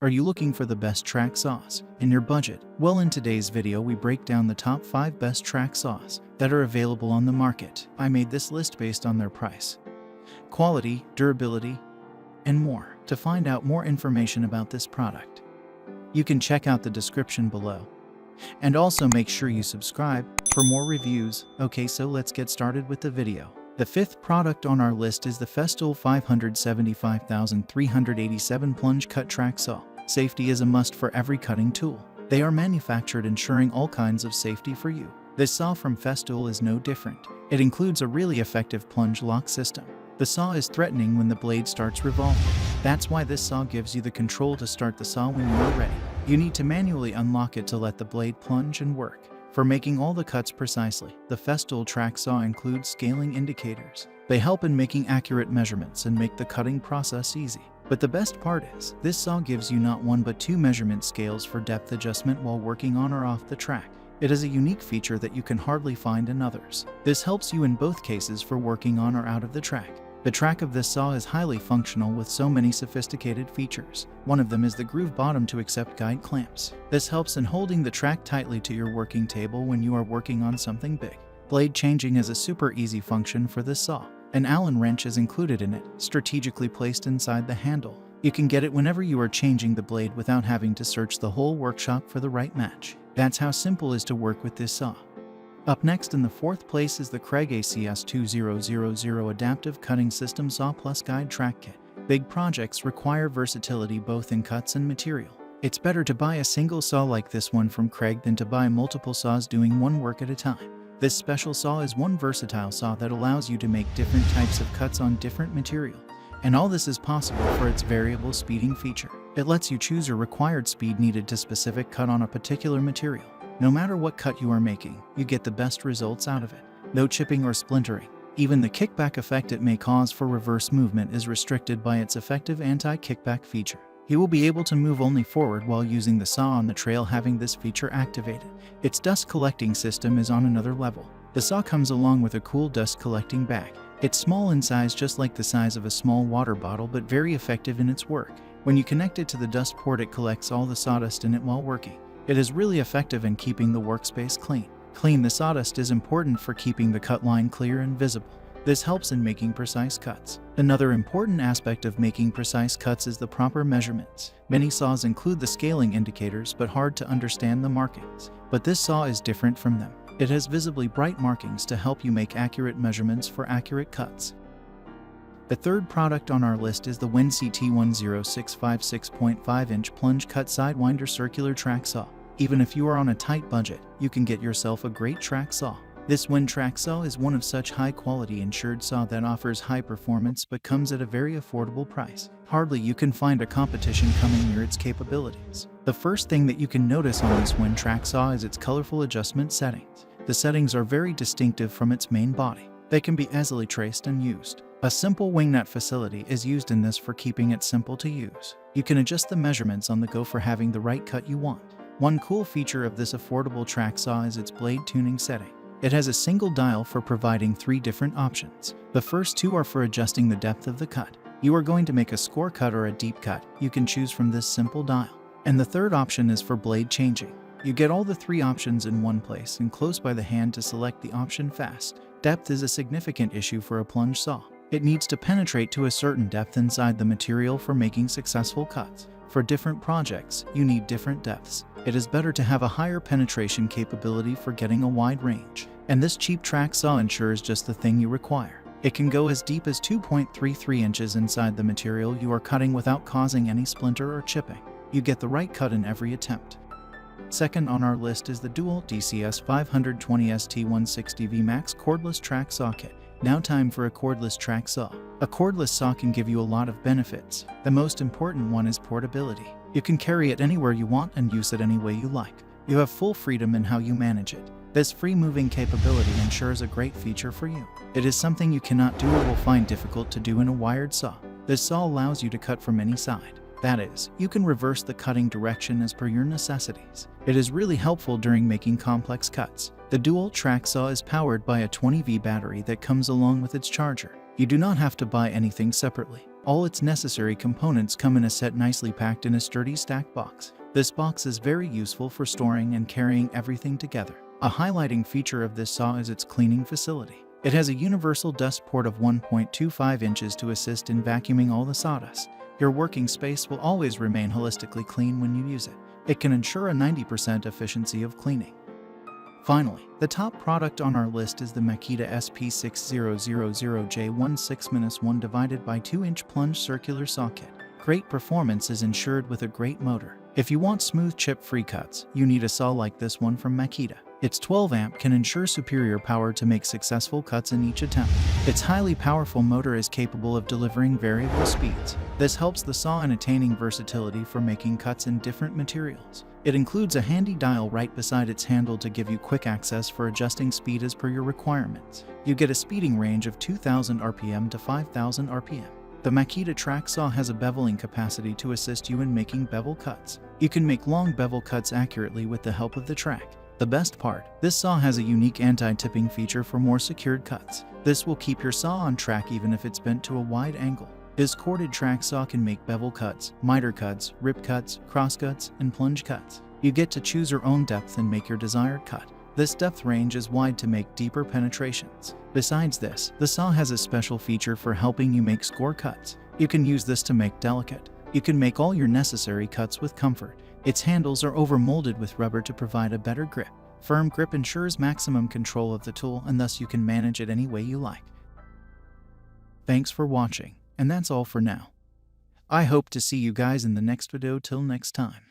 Are you looking for the best track saws in your budget? Well, in today's video we break down the top 5 best track saws that are available on the market. I made this list based on their price, quality, durability, and more. To find out more information about this product, you can check out the description below. And also make sure you subscribe for more reviews. Okay, so let's get started with the video. The 5th product on our list is the Festool 575,387 Plunge Cut Track Saw. Safety is a must for every cutting tool. They are manufactured ensuring all kinds of safety for you. This saw from Festool is no different. It includes a really effective plunge lock system. The saw is threatening when the blade starts revolving. That's why this saw gives you the control to start the saw when you're ready. You need to manually unlock it to let the blade plunge and work. For making all the cuts precisely, the Festool track saw includes scaling indicators. They help in making accurate measurements and make the cutting process easy. But the best part is, this saw gives you not one but 2 measurement scales for depth adjustment while working on or off the track. It is a unique feature that you can hardly find in others. This helps you in both cases for working on or out of the track. The track of this saw is highly functional with so many sophisticated features. One of them is the groove bottom to accept guide clamps. This helps in holding the track tightly to your working table when you are working on something big. Blade changing is a super easy function for this saw. An Allen wrench is included in it, strategically placed inside the handle. You can get it whenever you are changing the blade without having to search the whole workshop for the right match. That's how simple it is to work with this saw. Up next in the 4th place is the Kreg ACS2000 Adaptive Cutting System Saw Plus Guide Track Kit. Big projects require versatility both in cuts and material. It's better to buy a single saw like this one from Kreg than to buy multiple saws doing one work at a time. This special saw is one versatile saw that allows you to make different types of cuts on different material. And all this is possible for its variable speeding feature. It lets you choose your required speed needed to specific cut on a particular material. No matter what cut you are making, you get the best results out of it. No chipping or splintering. Even the kickback effect it may cause for reverse movement is restricted by its effective anti-kickback feature. You will be able to move only forward while using the saw on the trail having this feature activated. Its dust collecting system is on another level. The saw comes along with a cool dust collecting bag. It's small in size, just like the size of a small water bottle, but very effective in its work. When you connect it to the dust port, it collects all the sawdust in it while working. It is really effective in keeping the workspace clean. The sawdust is important for keeping the cut line clear and visible. This helps in making precise cuts. Another important aspect of making precise cuts is the proper measurements. Many saws include the scaling indicators, but hard to understand the markings. But this saw is different from them. It has visibly bright markings to help you make accurate measurements for accurate cuts. The 3rd product on our list is the Wind CT10656 6.5-inch Plunge Cut Sidewinder Circular Track Saw. Even if you are on a tight budget, you can get yourself a great track saw. This Wind track saw is one of such high-quality insured saw that offers high performance but comes at a very affordable price. Hardly you can find a competition coming near its capabilities. The first thing that you can notice on this Wind track saw is its colorful adjustment settings. The settings are very distinctive from its main body. They can be easily traced and used. A simple wing nut facility is used in this for keeping it simple to use. You can adjust the measurements on the go for having the right cut you want. One cool feature of this affordable track saw is its blade tuning setting. It has a single dial for providing 3 different options. The first 2 are for adjusting the depth of the cut. You are going to make a score cut or a deep cut, you can choose from this simple dial. And the 3rd option is for blade changing. You get all the 3 options in one place and close by the hand to select the option fast. Depth is a significant issue for a plunge saw. It needs to penetrate to a certain depth inside the material for making successful cuts. For different projects, you need different depths. It is better to have a higher penetration capability for getting a wide range. And this cheap track saw ensures just the thing you require. It can go as deep as 2.33 inches inside the material you are cutting without causing any splinter or chipping. You get the right cut in every attempt. Second on our list is the Dewalt DCS 520 ST160V Max Cordless Track Saw Kit. Now time for a cordless track saw. A cordless saw can give you a lot of benefits. The most important one is portability. You can carry it anywhere you want and use it any way you like. You have full freedom in how you manage it. This free moving capability ensures a great feature for you. It is something you cannot do or will find difficult to do in a wired saw. This saw allows you to cut from any side. That is, you can reverse the cutting direction as per your necessities. It is really helpful during making complex cuts. The Dewalt track saw is powered by a 20V battery that comes along with its charger. You do not have to buy anything separately. All its necessary components come in a set nicely packed in a sturdy stacked box. This box is very useful for storing and carrying everything together. A highlighting feature of this saw is its cleaning facility. It has a universal dust port of 1.25 inches to assist in vacuuming all the sawdust. Your working space will always remain holistically clean when you use it. It can ensure a 90% efficiency of cleaning. Finally, the top product on our list is the Makita SP6000J16-1 divided by 2-inch plunge circular saw kit. Great performance is ensured with a great motor. If you want smooth chip-free cuts, you need a saw like this one from Makita. Its 12-amp can ensure superior power to make successful cuts in each attempt. Its highly powerful motor is capable of delivering variable speeds. This helps the saw in attaining versatility for making cuts in different materials. It includes a handy dial right beside its handle to give you quick access for adjusting speed as per your requirements. You get a speeding range of 2,000 RPM to 5,000 RPM. The Makita track saw has a beveling capacity to assist you in making bevel cuts. You can make long bevel cuts accurately with the help of the track. The best part, this saw has a unique anti-tipping feature for more secured cuts. This will keep your saw on track even if it's bent to a wide angle. This corded track saw can make bevel cuts, miter cuts, rip cuts, cross cuts, and plunge cuts. You get to choose your own depth and make your desired cut. This depth range is wide to make deeper penetrations. Besides this, the saw has a special feature for helping you make score cuts. You can use this to make delicate. You can make all your necessary cuts with comfort. Its handles are overmolded with rubber to provide a better grip. Firm grip ensures maximum control of the tool, and thus you can manage it any way you like. Thanks for watching, and that's all for now. I hope to see you guys in the next video. Till next time.